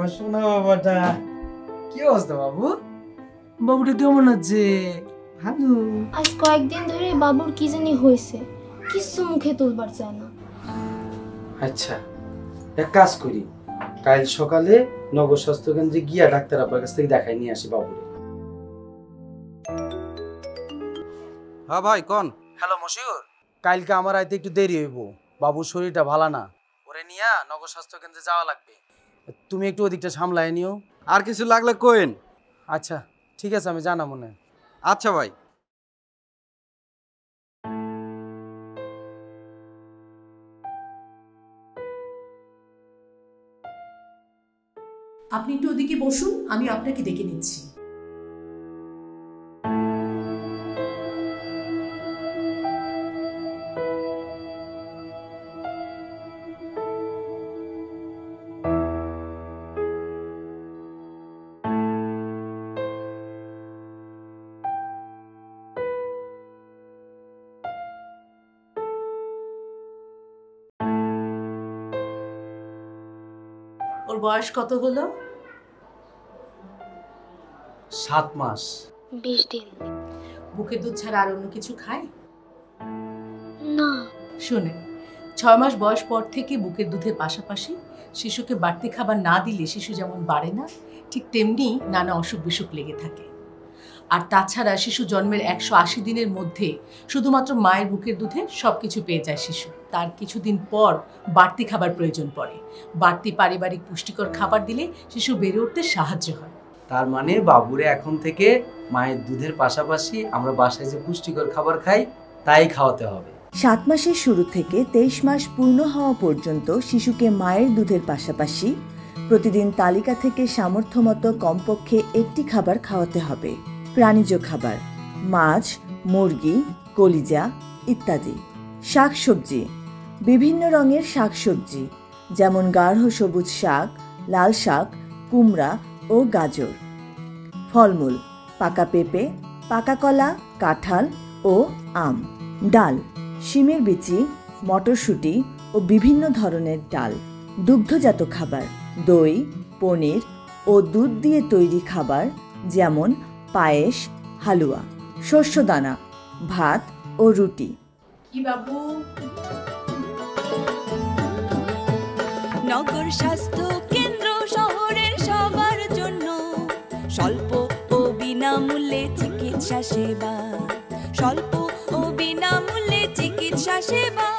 আমার সোনা বাবাটা। কি অবস্থা বাবু? বাবুটা কেমন আছে? ভালো। আজ কয়েকদিন ধরে বাবুর কি জানি হয়েছে, কিছু মুখে তুলবার চায় না। আচ্ছা, এক কাজ করি, কাল সকালে নগর স্বাস্থ্য কেন্দ্রে গিয়া ডাক্তার আপনার কাছ থেকে দেখাই নিয়ে আসি বাবুরে। হ্যাঁ ভাই কোন? হ্যালো মশিউর, কালকে আমার আইতে একটু দেরি হইব, বাবুর শরীরটা ভালো না, ওরে নিয়া নগর স্বাস্থ্য কেন্দ্রে যাওয়া লাগবে। তুমি একটু ওদিকটা সামলায় নিও। আর কিছু লাগলে কোয়েন। আচ্ছা ঠিক আছে, আমি জানা মনে। আচ্ছা ভাই। আপনি একটু ওদিকে বসুন, আমি আপনাকে ডেকে নিচ্ছি। ওর বয়স কত হলো? 7 মাস 20 দিন। বুকের দুধ ছাড়া আর অন্য কিছু খায় না। শুনেন, 6 মাস বয়স পর থেকে বুকের দুধের পাশাপাশি শিশুকে বাড়তি খাবার না দিলে শিশু যেমন বাড়ে না, ঠিক তেমনি নানা অসুখ বিসুখ লেগে থাকে। আর তাছাড়া শিশু জন্মের 180 দিনের মধ্যে শুধুমাত্র মায়ের বুকের দুধে সবকিছু পেয়ে যায় শিশু। তার কিছুদিন পর বাড়তি খাবার প্রয়োজন পড়ে। বাড়তি পারিবারিক পুষ্টিকর খাবার দিলে শিশু বেড়ে উঠতে সাহায্য হয়। তার মানে বাবুরে এখন থেকে মায়ের দুধের পাশাপাশি আমরা বাসায় যে পুষ্টিকর খাবার খাই তাই খাওয়াতে হবে। 7 মাসের শুরু থেকে 23 মাস পূর্ণ হওয়া পর্যন্ত শিশুকে মায়ের দুধের পাশাপাশি প্রতিদিন তালিকা থেকে সামর্থ্যমতো কমপক্ষে একটি খাবার খাওয়াতে হবে। প্রাণীজ খাবার, মাছ, মুরগি, কলিজা ইত্যাদি। শাকসবজি, বিভিন্ন রঙের শাকসবজি যেমন গাঢ় সবুজ শাক, লাল শাক, কুমড়া ও গাজর। ফলমূল, পাকা পেঁপে, পাকা কলা, কাঁঠাল ও আম। ডাল, শিমের বিচি, মটরশুঁটি ও বিভিন্ন ধরনের ডাল। দুগ্ধজাত খাবার, দই, পনির ও দুধ দিয়ে তৈরি খাবার যেমন পায়েস, হালুয়া। শস্যদানা, ভাত ও রুটি। কি বাবু? নগর স্বাস্থ্য কেন্দ্র শহরের সবার জন্য স্বল্প ও বিনামূল্যে চিকিৎসা সেবা। স্বল্প ও বিনামূল্যে চিকিৎসা সেবা।